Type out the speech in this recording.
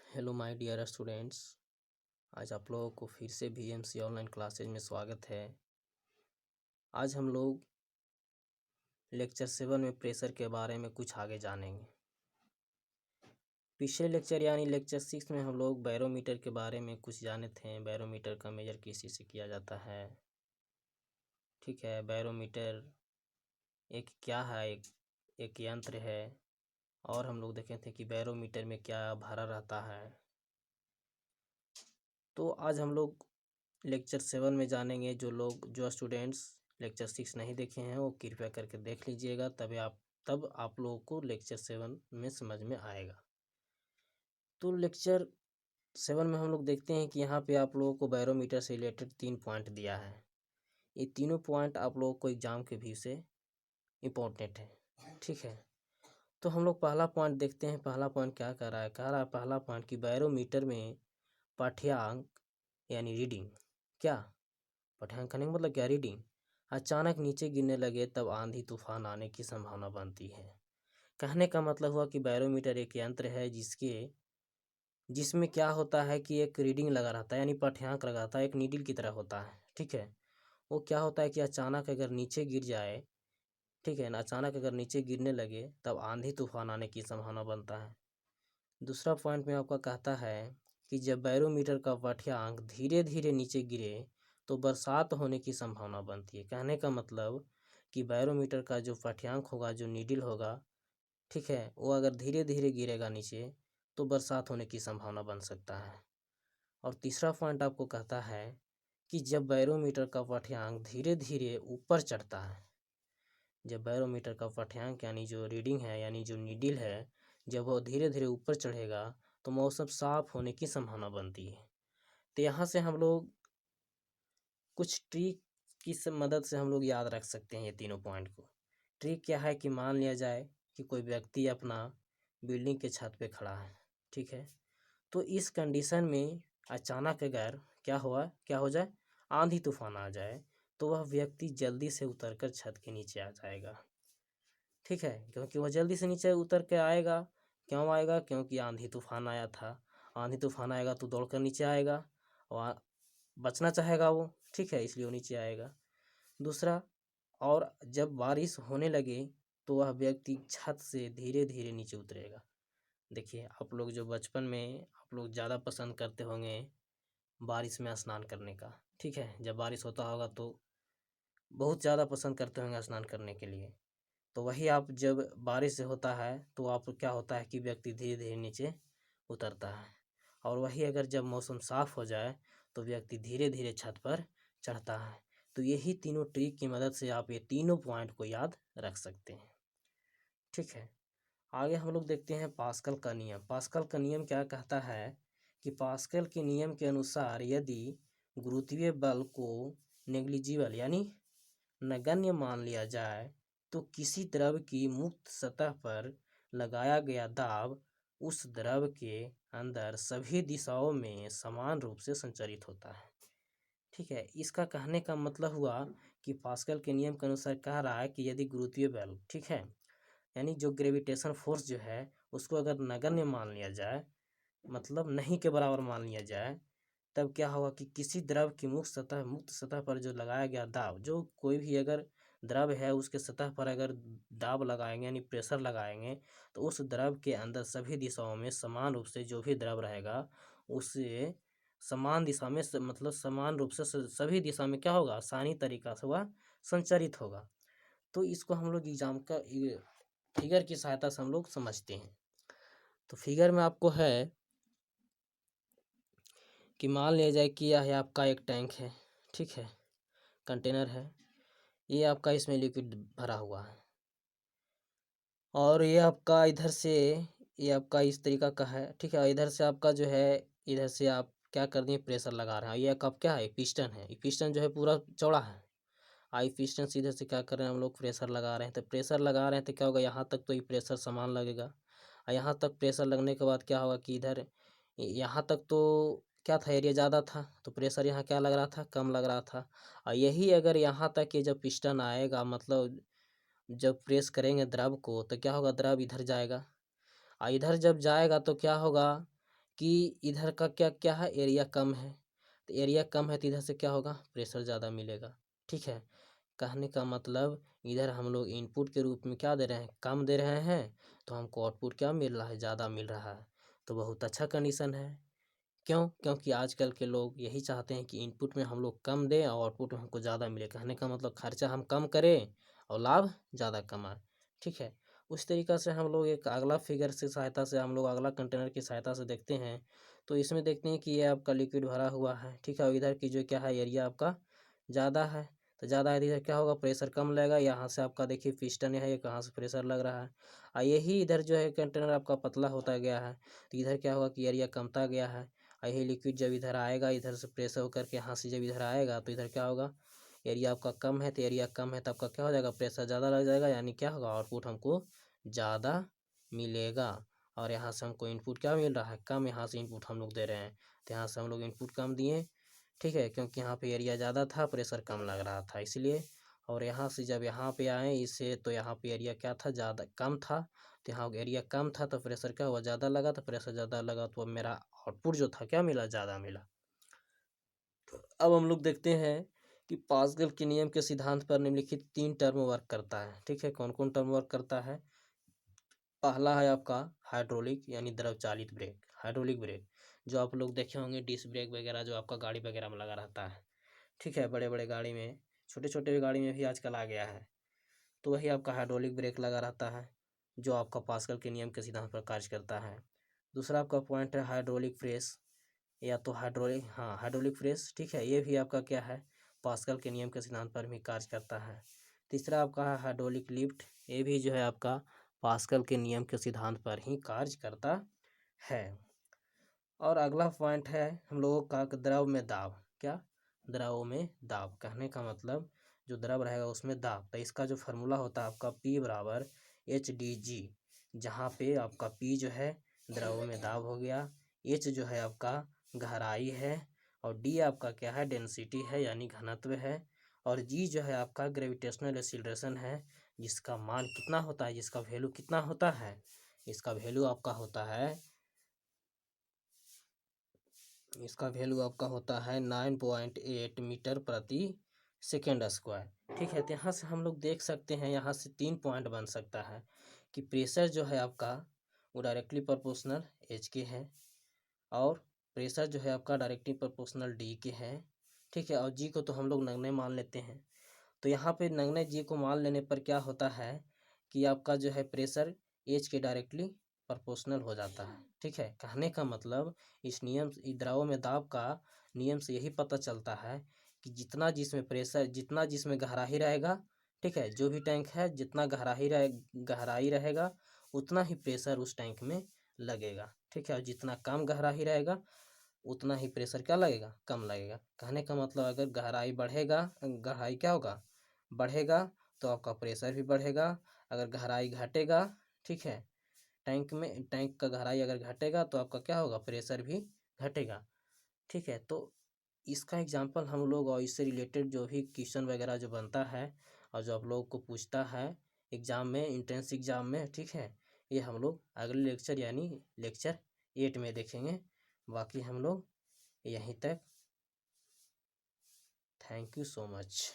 Hello my dear students. आज आप लोगों को फिर से बीएमसी ऑनलाइन क्लासेज में स्वागत है। आज हम लोग लेक्चर 7 में प्रेशर के बारे में कुछ आगे जानेंगे। पिछले लेक्चर यानी लेक्चर 6 में हम लोग बैरोमीटर के बारे में कुछ जाने थे। बैरोमीटर का मेजर किस चीज़ से किया जाता है, ठीक है। बैरोमीटर एक क्या है, एक यंत्र है। और हम लोग देखे थे कि बैरोमीटर में क्या भरा रहता है। तो आज हम लोग लेक्चर 7 में जानेंगे। जो स्टूडेंट्स लेक्चर 6 नहीं देखे हैं वो कृपया करके देख लीजिएगा, तब आप लोगों को लेक्चर 7 में समझ में आएगा। तो लेक्चर 7 में हम लोग देखते हैं कि यहाँ पे आप लोगों को बैरोमीटर से रिलेटेड 3 पॉइंट दिया है। ये तीनों पॉइंट आप लोगों को एग्जाम के व्यू से इम्पोर्टेंट है, ठीक है। तो हम लोग पहला पॉइंट देखते हैं। पहला पॉइंट क्या कह रहा है पहला पॉइंट कि बैरोमीटर में पाठ्यांक यानी रीडिंग, क्या पाठ्यांक करने का मतलब क्या, रीडिंग अचानक नीचे गिरने लगे तब आंधी तूफान आने की संभावना बनती है। कहने का मतलब हुआ कि बैरोमीटर एक यंत्र है जिसमें क्या होता है कि एक रीडिंग लगा रहता है, यानी पाठ्यांक लगा रहता है, एक नीडल की तरह होता है, ठीक है। वो क्या होता है कि अचानक अगर नीचे गिर जाए, ठीक है ना, अचानक अगर नीचे गिरने लगे तब आंधी तूफान आने की संभावना बनता है। दूसरा पॉइंट में आपका कहता है कि जब बैरोमीटर का पाठ्यांक धीरे धीरे नीचे गिरे तो बरसात होने की संभावना बनती है। कहने का मतलब कि बैरोमीटर का जो पाठ्यांक होगा, जो नीडल होगा, ठीक है, वो अगर धीरे धीरे गिरेगा नीचे तो बरसात होने की संभावना बन सकता है। और तीसरा पॉइंट आपको कहता है कि जब बैरोमीटर का पाठ्यांक धीरे धीरे ऊपर चढ़ता है, जब बैरोमीटर का पाठ्यांक यानी जो रीडिंग है, यानी जो नीडल है, जब वो धीरे धीरे ऊपर चढ़ेगा तो मौसम साफ होने की संभावना बनती है। तो यहाँ से हम लोग कुछ ट्रिक की मदद से हम लोग याद रख सकते हैं ये तीनों पॉइंट को। ट्रिक क्या है कि मान लिया जाए कि कोई व्यक्ति अपना बिल्डिंग के छत पे खड़ा है, ठीक है। तो इस कंडीशन में अचानक अगर क्या हो जाए, आंधी तूफान आ जाए, तो वह व्यक्ति जल्दी से उतरकर छत के नीचे आ जाएगा, ठीक है। क्योंकि वह जल्दी से नीचे उतर के आएगा। क्यों आएगा? क्योंकि आंधी तूफान आया था। आंधी तूफान आएगा तो दौड़कर नीचे आएगा और बचना चाहेगा वो, ठीक है, इसलिए वो नीचे आएगा। दूसरा, और जब बारिश होने लगे तो वह व्यक्ति छत से धीरे धीरे नीचे उतरेगा। देखिए, आप लोग जो बचपन में आप लोग ज़्यादा पसंद करते होंगे बारिश में स्नान करने का, ठीक है। जब बारिश होता होगा तो बहुत ज़्यादा पसंद करते होंगे स्नान करने के लिए। तो वही आप जब बारिश से होता है तो आप क्या होता है कि व्यक्ति धीरे धीरे नीचे उतरता है। और वही अगर जब मौसम साफ हो जाए तो व्यक्ति धीरे धीरे छत पर चढ़ता है। तो यही तीनों ट्रिक की मदद से आप ये तीनों पॉइंट को याद रख सकते हैं, ठीक है। आगे हम लोग देखते हैं पास्कल का नियम। पास्कल का नियम क्या कहता है कि पास्कल के नियम के अनुसार यदि गुरुत्वीय बल को नेग्लिजिबल यानी नगण्य मान लिया जाए तो किसी द्रव की मुक्त सतह पर लगाया गया दाब उस द्रव के अंदर सभी दिशाओं में समान रूप से संचारित होता है, ठीक है। इसका कहने का मतलब हुआ कि पास्कल के नियम के अनुसार कह रहा है कि यदि गुरुत्वीय बल, ठीक है, यानी जो ग्रेविटेशन फोर्स जो है उसको अगर नगण्य मान लिया जाए, मतलब नहीं के बराबर मान लिया जाए, तब क्या होगा कि किसी द्रव की मुक्त सतह पर जो लगाया गया दाब, जो कोई भी अगर द्रव है उसके सतह पर अगर दाब लगाएंगे यानी प्रेशर लगाएंगे तो उस द्रव के अंदर सभी दिशाओं में समान रूप से जो भी द्रव रहेगा उसे समान दिशा में मतलब समान रूप से सभी दिशा में क्या होगा, आसानी तरीका से वह संचारित होगा। तो इसको हम लोग एग्जाम का फिगर की सहायता से हम लोग समझते हैं। तो फिगर में आपको है कि मान लिया जाए कि यह आपका एक टैंक है, ठीक है, कंटेनर है। ये आपका इसमें लिक्विड भरा हुआ है और ये आपका इधर से, ये आपका इस तरीका का है, ठीक है। इधर से आपका जो है, इधर से आप क्या कर दिए, प्रेशर लगा रहे हैं। ये कब क्या है, पिस्टन है। पिस्टन जो है पूरा चौड़ा है। आई पिस्टन से इधर से क्या कर रहे हैं हम लोग, प्रेशर लगा रहे हैं। तो प्रेशर लगा रहे हैं तो क्या होगा, यहाँ तक तो ये प्रेशर समान लगेगा और यहाँ तक प्रेशर लगने के बाद क्या होगा कि इधर यहाँ तक तो क्या था, एरिया ज़्यादा था तो प्रेशर यहाँ क्या लग रहा था, कम लग रहा था। और यही अगर यहाँ तक ये जब पिस्टन आएगा, मतलब जब प्रेस करेंगे द्रव को तो क्या होगा, द्रव इधर जाएगा और इधर जब जाएगा तो क्या होगा कि इधर का क्या क्या है, एरिया कम है, तो एरिया कम है तो इधर से क्या होगा, प्रेशर ज़्यादा मिलेगा। ठीक है, कहने का मतलब इधर हम लोग इनपुट के रूप में क्या दे रहे हैं, कम दे रहे हैं, तो हमको आउटपुट क्या मिल रहा है, ज़्यादा मिल रहा है। तो बहुत अच्छा कंडीशन है। क्यों? क्योंकि आजकल के लोग यही चाहते हैं कि इनपुट में हम लोग कम दें और आउटपुट में हमको ज़्यादा मिले। कहने का मतलब खर्चा हम कम करें और लाभ ज़्यादा कमाएं। ठीक है, उस तरीक़ा से हम लोग एक अगला फिगर से सहायता से हम लोग अगला कंटेनर की सहायता से देखते हैं। तो इसमें देखते हैं कि ये आपका लिक्विड भरा हुआ है। ठीक है, और इधर की जो क्या है, एरिया आपका ज़्यादा है, तो ज़्यादा है तो इधर क्या होगा, प्रेशर कम लगेगा। यहाँ से आपका देखिए पिस्टन है, ये कहाँ से प्रेशर लग रहा है, और यही इधर जो है कंटेनर आपका पतला होता गया है, तो इधर क्या होगा कि एरिया कमता गया है। यही लिक्विड जब इधर आएगा, इधर से प्रेशर होकर के यहाँ से जब इधर आएगा, तो इधर क्या होगा, एरिया आपका कम है, तो एरिया कम है तो आपका क्या हो जाएगा, प्रेशर ज़्यादा लग जाएगा, यानी क्या होगा, आउटपुट हमको ज़्यादा मिलेगा। और यहाँ से हमको इनपुट क्या मिल रहा है, कम, यहाँ से इनपुट हम लोग दे रहे हैं, तो यहाँ से हम लोग इनपुट कम दिए। ठीक है, क्योंकि यहाँ पे एरिया ज़्यादा था, प्रेशर कम लग रहा था इसलिए। और यहाँ से जब यहाँ पे आए इससे, तो यहाँ पे एरिया क्या था, ज़्यादा कम था, तो यहाँ एरिया कम था तो प्रेशर क्या हुआ, ज़्यादा लगा, तो प्रेशर ज़्यादा लगा तो अब मेरा आउटपुट जो था क्या मिला, ज़्यादा मिला। अब हम लोग देखते हैं कि पास्कल के नियम के सिद्धांत पर निम्नलिखित 3 टर्म वर्क करता है। ठीक है, कौन कौन टर्म वर्क करता है। पहला है आपका हाइड्रोलिक यानी द्रव चालित ब्रेक, हाइड्रोलिक ब्रेक, जो आप लोग देखे होंगे डिस्क ब्रेक वगैरह जो आपका गाड़ी वगैरह में लगा रहता है। ठीक है, बड़े बड़े गाड़ी में, छोटे छोटे गाड़ी में भी आजकल आ गया है, तो वही आपका हाइड्रोलिक ब्रेक लगा रहता है, जो आपका पास्कल के नियम के सिद्धांत पर कार्य करता है। दूसरा आपका पॉइंट है हाइड्रोलिक प्रेस, या तो हाइड्रोलिक, हाँ हाइड्रोलिक प्रेस। ठीक है, ये भी आपका क्या है, पास्कल के नियम के सिद्धांत पर भी कार्य करता है। तीसरा आपका है हाइड्रोलिक लिफ्ट, ये भी जो है आपका पास्कल के नियम के सिद्धांत पर ही कार्य करता है। और अगला पॉइंट है हम लोगों का द्रव में दाब, क्या, द्रव में दाब, कहने का मतलब जो द्रव रहेगा उसमें दाब, तो इसका जो फार्मूला होता है आपका P बराबर HdG, जहाँ पे आपका P जो है द्रव में दाब हो गया, H जो है आपका गहराई है, और D आपका क्या है, डेंसिटी है यानी घनत्व है, और G जो है आपका ग्रेविटेशनल एक्सीलरेशन है, जिसका मान कितना होता है, जिसका वैल्यू कितना होता है, इसका वैल्यू आपका होता है, इसका वैल्यू आपका होता है 9.8 मीटर प्रति सेकेंड स्क्वायर। ठीक है, तो यहाँ से हम लोग देख सकते हैं, यहाँ से 3 पॉइंट बन सकता है कि प्रेशर जो है आपका वो डायरेक्टली प्रोपोर्शनल H के है, और प्रेशर जो है आपका डायरेक्टली प्रोपोर्शनल D के है। ठीक है, और G को तो हम लोग नगण्य मान लेते हैं, तो यहाँ पे नगण्य G को मान लेने पर क्या होता है कि आपका जो है प्रेशर H के डायरेक्टली प्रोपोर्शनल हो जाता है। ठीक है, कहने का मतलब इस नियम, इस द्रव में दाब का नियम से यही पता चलता है कि जितना जिसमें प्रेशर, जितना जिसमें गहराई रहेगा, ठीक है, जो भी टैंक है जितना गहराई रहेगा उतना ही प्रेशर उस टैंक में लगेगा। ठीक है, और जितना कम गहराई रहेगा उतना ही प्रेशर क्या लगेगा, कम लगेगा। कहने का मतलब अगर गहराई बढ़ेगा, गहराई क्या होगा, बढ़ेगा, तो आपका प्रेशर भी बढ़ेगा। अगर गहराई घटेगा, ठीक है, टैंक में, टैंक का गहराई अगर घटेगा तो आपका क्या होगा, प्रेशर भी घटेगा। ठीक है, तो इसका एग्जांपल हम लोग, और इससे रिलेटेड जो भी क्वेश्चन वगैरह जो बनता है और जो आप लोगों को पूछता है एग्ज़ाम में, एंट्रेंस एग्ज़ाम में, ठीक है, ये हम लोग अगले लेक्चर यानी लेक्चर 8 में देखेंगे। बाकी हम लोग यहीं तक, थैंक यू सो मच।